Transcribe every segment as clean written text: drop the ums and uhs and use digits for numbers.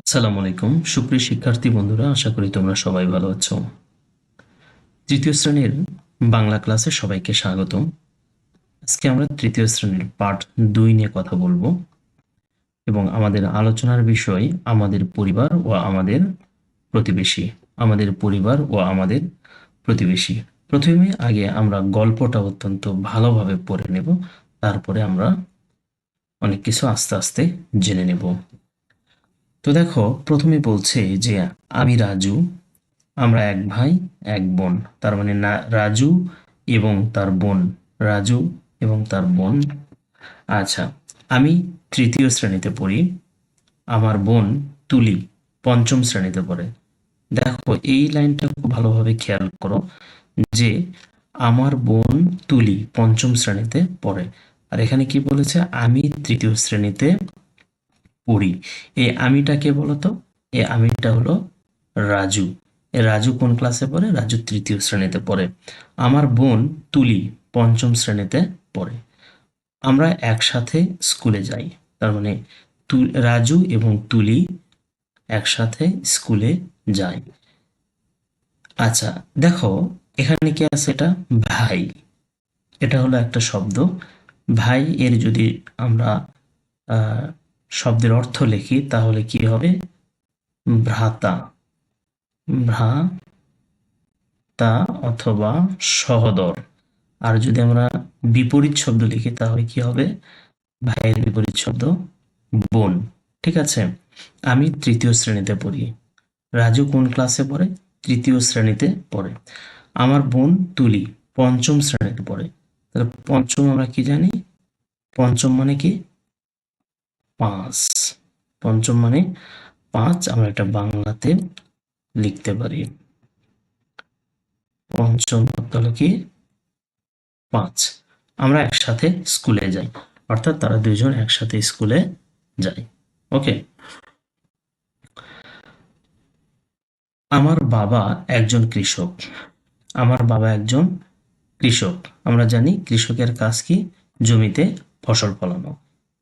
আসসালামু আলাইকুম সুপ্রিয় শিক্ষার্থী বন্ধুরা, আশা করি তোমরা সবাই ভালো আছো। তৃতীয় শ্রেণীর বাংলা ক্লাসে সবাইকে স্বাগতম। আজকে আমরা তৃতীয় শ্রেণীর পাঠ 2 নিয়ে কথা বলবো এবং আমাদের আলোচনার বিষয় আমাদের পরিবার ও আমাদের প্রতিবেশী। আমাদের পরিবার ও আমাদের প্রতিবেশী। প্রথমে আগে আমরা গল্পটা অত্যন্ত ভালোভাবে পড়ে নেব, তারপরে আমরা অনেক কিছু আস্তে আস্তে জেনে নেব। তো দেখো, প্রথমে বলছে যে আমি রাজু, আমরা এক ভাই এক বোন। তার মানে না, রাজু এবং তার বোন। রাজু এবং তার বোন। আচ্ছা, আমি তৃতীয় শ্রেণীতে পড়ি। আমার বোন তুলি পঞ্চম শ্রেণীতে পড়ে। দেখো, এই লাইনটা খুব ভালোভাবে খেয়াল করো যে আমার বোন তুলি পঞ্চম শ্রেণীতে পড়ে, আর এখানে কি বলেছে, আমি তৃতীয় শ্রেণীতে পড়ি। এই আমিটা কে বলতো? এই আমিটা হলো রাজু। এ রাজু কোন ক্লাসে পড়ে? রাজু তৃতীয় শ্রেণীতে পড়ে। আমার বোন তুলি পঞ্চম শ্রেণীতে পড়ে। আমরা একসাথে স্কুলে যাই। তার মানে রাজু এবং তুলি একসাথে স্কুলে যায়। আচ্ছা, দেখো এখানে কি আছে? এটা ভাই। এটা হলো একটা শব্দ। ভাই এর যদি আমরা শব্দের অর্থ লিখি তাহলে কি হবে? ভ্রাতা। ভ্রাতা অথবা সহোদর। আর যদি আমরা বিপরীত শব্দ লিখি তাহলে কি হবে? ভাইয়ের বিপরীত শব্দ বোন। ঠিক আছে? আমি তৃতীয় শ্রেণীতে পড়ি। রাজু কোন ক্লাসে পড়ে? তৃতীয় শ্রেণীতে পড়ে। আমার বোন তুলি পঞ্চম শ্রেণীতে পড়ে। তাহলে পঞ্চম আমরা কি জানি? পঞ্চম মানে কি? 5। পঞ্চম মানে 5। আমরা এটা বাংলাতে লিখতে পারি। পঞ্চম অর্থ হলো কি? 5। আমরা একসাথে স্কুলে যাই, অর্থাৎ তারা দুইজন একসাথে স্কুলে যায়। ওকে। আমার বাবা একজন কৃষক। আমার বাবা একজন কৃষক। আমরা জানি কৃষকের কাজ কি? জমিতে ফসল ফলানো।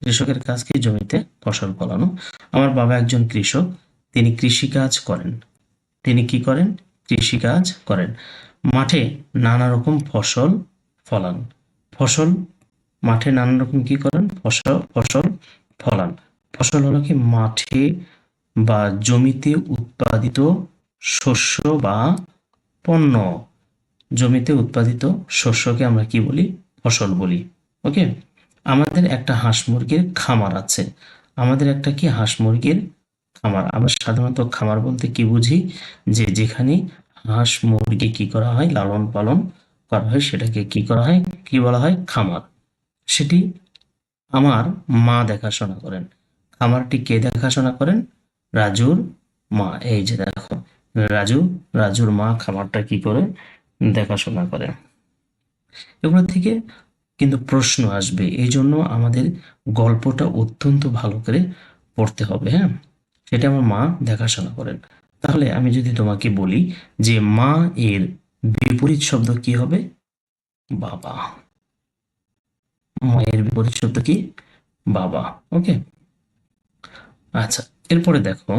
কৃষকের কাজ কি? জমিতে ফসল ফলানো। আমার বাবা একজন কৃষক। তিনি কৃষিকাজ করেন। তিনি কি করেন? কৃষিকাজ করেন। মাঠে নানা রকম ফসল ফলান। ফসল মাঠে নানা রকম কি করেন? ফসল ফসল ফলান। ফসল হলো কি? মাঠে বা জমিতে উৎপাদিত শস্য বা পণ্য। জমিতে উৎপাদিত শস্যকে আমরা কি বলি? ফসল বলি। ওকে। আমাদের একটা হাঁস মুরগির খামার আছে। আমাদের একটা কি? হাঁস মুরগির খামার। আমরা সাধারণত খামার বলতে কি বুঝি? যে যেখানে হাঁস মুরগি কি করা হয়? লালন পালন করা হয়, সেটাকে কি করা হয়? কি বলা হয়? খামার। সেটি আমার মা দেখাশোনা করেন। খামারটি কে দেখাশোনা করেন? রাজুর মা। এই যে দেখো, রাজু, রাজুর মা খামারটা কি করে? দেখাশোনা করে। এগুলো থেকে কিন্তু প্রশ্ন আসবে, এই জন্য আমাদের গল্পটা অত্যন্ত ভালো করে পড়তে হবে। হ্যাঁ, সেটা আমার মা দেখাশোনা করেন। তাহলে আমি যদি তোমাকে বলি যে মা এর বিপরীত শব্দ কি হবে? বাবা। মায়ের বিপরীত শব্দ কি? বাবা। ওকে। আচ্ছা, এরপরে দেখো,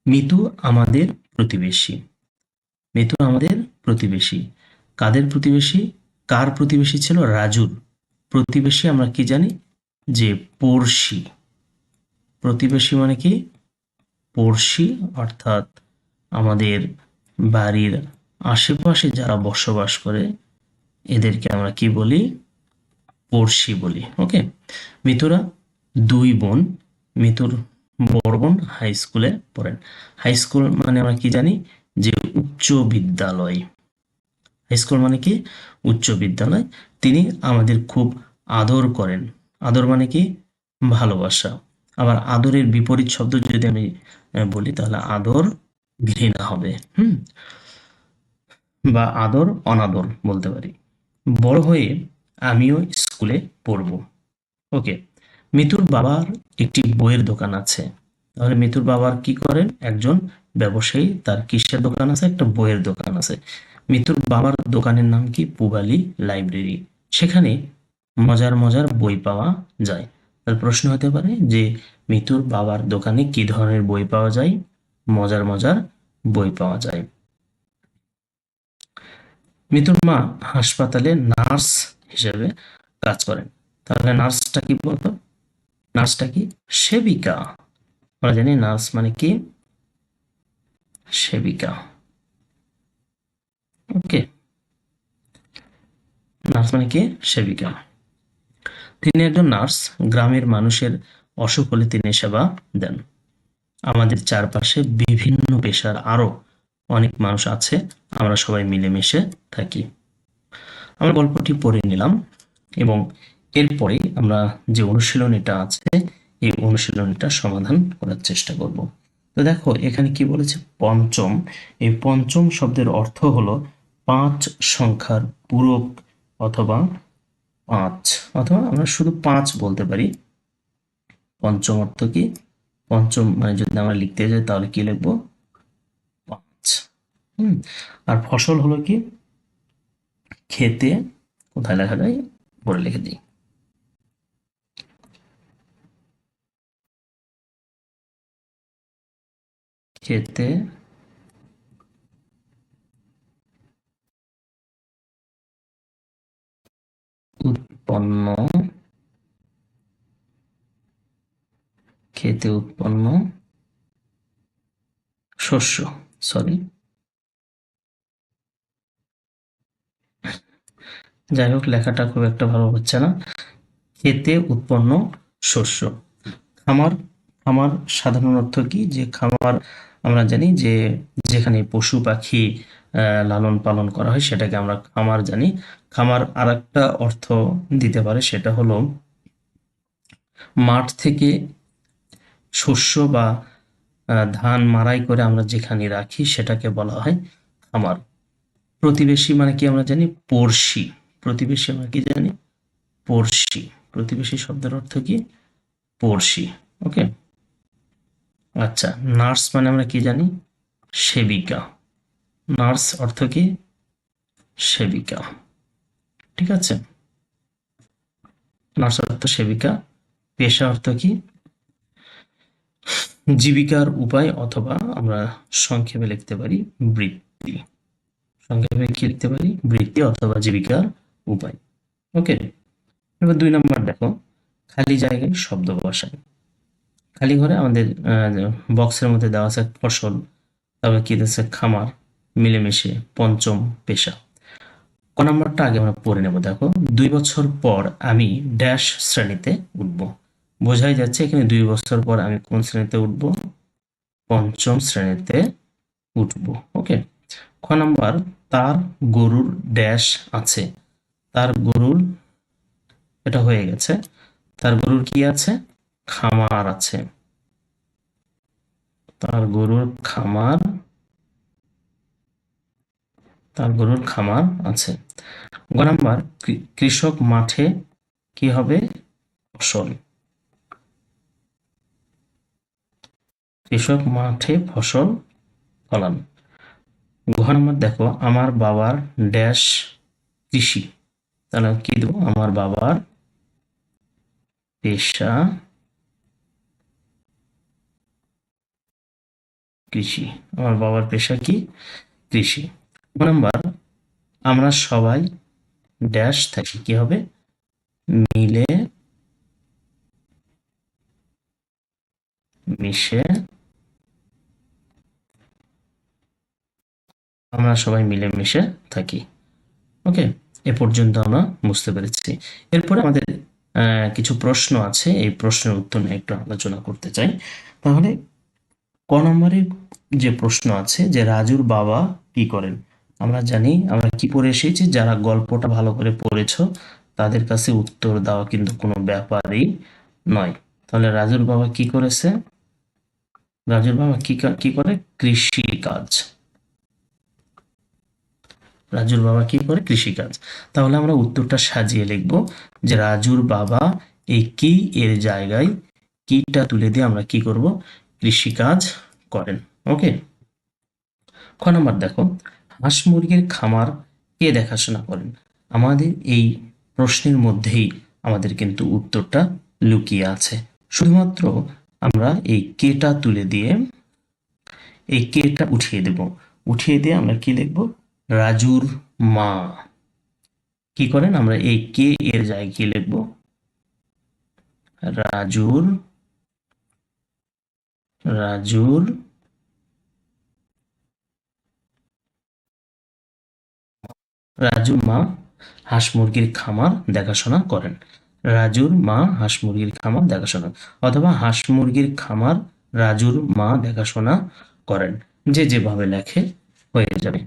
মিতু আমাদের প্রতিবেশী। মিতু আমাদের প্রতিবেশী। কাদের প্রতিবেশী? কার প্রতিবেশী ছিল? রাজুর প্রতিবেশী। আমরা কি জানি? যে পড়শি। প্রতিবেশী মানে কি? পড়শি, অর্থাৎ আমাদের বাড়ির আশেপাশে যারা বসবাস করে এদেরকে আমরা কি বলি? পড়শি বলি। ওকে। মিতুরা 2 বোন। মিতুর বড় বোন হাই স্কুলে পড়েন। হাই স্কুল মানে আমরা কি জানি? যে উচ্চ বিদ্যালয়। হাই স্কুল মানে কি? উচ্চ বিদ্যালয়। তিনি আমাদের খুব আদর করেন। আদর মানে কি? ভালোবাসা। আবার আদরের বিপরীত শব্দ যদি আমি বলি তাহলে আদর ঘৃণা হবে। বা আদর অনাদর বলতে পারি। বড় হয়ে আমিও স্কুলে পড়ব। ওকে। মিতুর বাবার একটি বইয়ের দোকান আছে। তাহলে মিতুর বাবার কি করেন? একজন ব্যবসায়ী। তার কিসের দোকান আছে? একটা বইয়ের দোকান আছে। মিতুর বাবার দোকানের নাম কি? পূবালী লাইব্রেরি। সেখানে মজার মজার বই পাওয়া যায়। তাহলে প্রশ্ন হতে পারে যে মিতুর বাবার দোকানে কি ধরনের বই পাওয়া যায়? মজার মজার বই পাওয়া যায়। মিতুর মা হাসপাতালে নার্স হিসেবে কাজ করেন। তাহলে নার্সটা কি বলতো? নার্সটা কি? সেবিকা। আমরা জানি নার্স মানে কি? সেবিকা। ওকে, নার্স মানে কি? সেবিকা। তিনি একজন নার্স, গ্রামের মানুষের অসুখ হলে তিনি সেবা দেন। আমাদের চারপাশে বিভিন্ন পেশার আরো অনেক মানুষ আছে, আমরা সবাই মিলেমিশে থাকি। আমরা গল্পটি পড়ে নিলাম এবং এরপরে আমরা যে অনুশীলনীটা আছে এই অনুশীলনীটা সমাধান করার চেষ্টা করব। তো দেখো এখানে কি বলেছে? পঞ্চম। এই পঞ্চম শব্দের অর্থ হলো পাঁচ সংখ্যার পূরক অথবা পাঁচ, অথবা আমরা শুধু পাঁচ বলতে পারি। পঞ্চম অর্থ কি? পঞ্চম মানে যদি আমরা লিখতে যাই তাহলে কি লিখবো? পাঁচ। আর ফসল হলো কি? খেতে। কোথায় লেখা যায়? পরে লিখে দিই। খেতে উৎপন্ন, খেতে উৎপন্ন শস্য। সরি, যাই হোক লেখাটা খুব একটা ভালো হচ্ছে না। খেতে উৎপন্ন শস্য। খামার। খামার সাধারণ অর্থ কি? যে খামার আমরা জানি যে যেখানে পশু পাখি লালন পালন করা হয় সেটাকে আমরা খামার জানি। খামার আর একটা অর্থ দিতে পারে, সেটা হলো মাঠ থেকে শস্য বা ধান মাড়াই করে আমরা যেখানে রাখি সেটাকে বলা হয় খামার। প্রতিবেশী মানে কি আমরা জানি? পড়শি। প্রতিবেশী আমরা কি জানি? পড়শি। প্রতিবেশী শব্দের অর্থ কি? পড়শি। ওকে, আচ্ছা। নার্স মানে আমরা কি জানি? সেবিকা। নার্স অর্থ কি? সেবিকা। ঠিক আছে, নার্স অর্থ সেবিকা। পেশা অর্থ কি? জীবিকার উপায়, অথবা আমরা সংক্ষেপে লিখতে পারি বৃত্তি। সংক্ষেপে কি লিখতে পারি? বৃত্তি অথবা জীবিকার উপায়। ওকে, এবার ২ নাম্বার দেখো, খালি জায়গায় শব্দ বসাই। খালি ঘরে আমাদের বক্সের মধ্যে দেওয়া আছে ফসল, তারপরে কি দিচ্ছে? খামার, মিলেমিশে, পঞ্চম, পেশা। ক নাম্বারটা আগে আমরা পড়ে নেব। দেখো, ২ বছর পর আমি ড্যাশ শ্রেণীতে উঠব। বোঝাই যাচ্ছে এখানে ২ বছর পর আমি কোন শ্রেণীতে উঠব? পঞ্চম শ্রেণীতে উঠব। ওকে। খ নাম্বার, তার গরুর ড্যাশ আছে। তার গরুর, এটা হয়ে গেছে। তার গরুর কি আছে? খামার আছে। তার গরুর খামার, তার গরুর খামার আছে। গ নাম্বার, কৃষক মাঠে কি হবে? ফসল। কৃষক মাঠে ফসল ফলান। ঘ নাম্বার দেখো, আমার বাবার ড্যাশ কৃষি। তাহলে কি দেবো? আমার বাবার পেশা কৃষি। আমার বাবার পেশা কি? কৃষি। গ নাম্বার, আমরা সবাই ড্যাশ থাকি। কি হবে? মিলে মিশে, আমরা সবাই মিলেমিশে থাকি। ওকে, এ পর্যন্ত আমরা বুঝতে পেরেছি। এরপরে আমাদের কিছু প্রশ্ন আছে, এই প্রশ্নের উত্তর নিয়ে একটু আলোচনা করতে চাই। তাহলে ক নম্বরের যে প্রশ্ন আছে যে রাজুর বাবা কি করেন? আমরা জানি, আমরা কি পড়ে এসেছি, যারা গল্পটা ভালো করে পড়েছো তাদের কাছে উত্তর দেওয়া কিন্তু কোনো ব্যাপারই নয়। তাহলে রাজুর বাবা কি করেছে? রাজুর বাবা কি করে? কৃষি কাজ। রাজুর বাবা কি করে? কৃষিকাজ। তাহলে আমরা উত্তরটা সাজিয়ে লিখব যে রাজুর বাবা এই কি এর জায়গায় কিটা তুলে দিয়ে আমরা কি করব? কৃষিকাজ করেন। ওকে। খ নাম্বার দেখো, হাঁস মুরগির খামার কে দেখাশোনা করেন? আমাদের এই প্রশ্নের মধ্যেই আমাদের কিন্তু উত্তরটা লুকিয়ে আছে। শুধুমাত্র আমরা এই কেটা তুলে দিয়ে এই কেটা উঠিয়ে দেব। উঠিয়ে দিয়ে আমরা কি লিখব? রাজুর মা। কি করেন? আমরা এই কে এর জায়গায় কি লিখব? রাজুর রাজুর রাজুর মা হাঁস মুরগির খামার দেখাশোনা করেন। রাজুর মা হাঁস মুরগির খামার দেখাশোনা, অথবা হাঁস মুরগির খামার রাজুর মা দেখাশোনা করেন। যে যেভাবে লেখে হয়ে যাবে।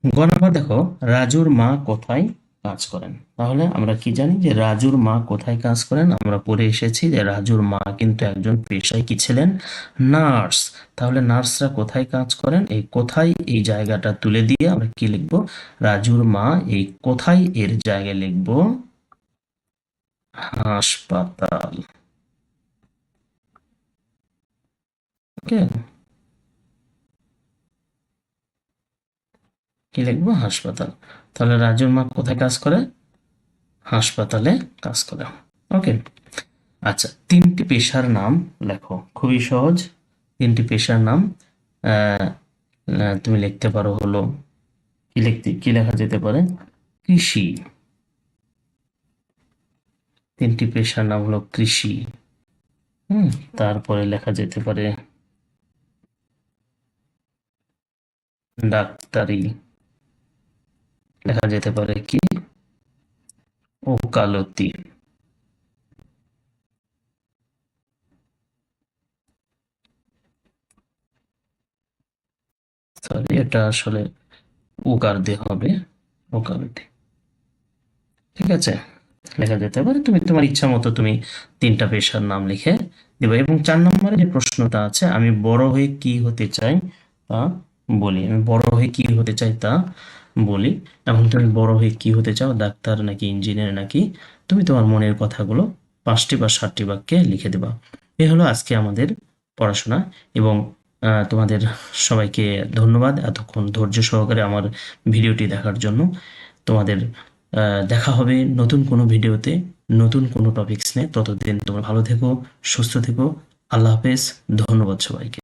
গ নাম্বার দেখো, রাজুর মা কোথায় কাজ করেন? তাহলে আমরা কি জানি যে রাজুর মা কোথায় কাজ করেন? আমরা পড়ে এসেছি যে রাজুর মা কিন্তু একজন পেশায় কি ছিলেন? নার্স। তাহলে নার্সরা কোথায় কাজ করেন? এই কোথায় এই জায়গাটা তুলে দিয়ে আমরা কি লিখব? রাজুর মা এই কোথায় এর জায়গায় লিখব হাসপাতাল। ওকে, কি লিখবো? হাসপাতাল। তাহলে রাজুর মা কোথায় কাজ করে? হাসপাতালে কাজ করে। ওকে, আচ্ছা, তিনটি পেশার নাম লেখো। খুবই সহজ। তিনটি পেশার নাম তুমি লিখতে পারো হলো, কি লেখা যেতে পারে? কৃষি। তিনটি পেশার নাম হলো কৃষি। তারপরে লেখা যেতে পারে ডাক্তারি। লেখা যেতে পারে কি? ওকালতি। সরি, এটা আসলে উকার দিয়ে হবে, ওকালতি। ঠিক আছে, লেখা যেতে পারে। তুমি তোমার ইচ্ছা মতো তুমি তিনটা পেশার নাম লিখে দেবে। এবং 4 নম্বরে যে প্রশ্নটা আছে, আমি বড় হয়ে কি হতে চাই তা বলি। আমি বড় হয়ে কি হতে চাই তা বলি। এবং তুমি বড় হয়ে কি হতে চাও? ডাক্তার নাকি ইঞ্জিনিয়ার নাকি? তুমি তোমার মনের কথাগুলো 5টি বা 7টি বাক্যে লিখে দেবা। এই হলো আজকে আমাদের পড়াশোনা। এবং তোমাদের সবাইকে ধন্যবাদ এতক্ষণ ধৈর্য সহকারে আমার ভিডিওটি দেখার জন্য। তোমাদের দেখা হবে নতুন কোনো ভিডিওতে, নতুন কোনো টপিকস নিয়ে। ততদিন তোমরা ভালো থেকো, সুস্থ থেকো। আল্লাহ হাফেজ। ধন্যবাদ সবাইকে।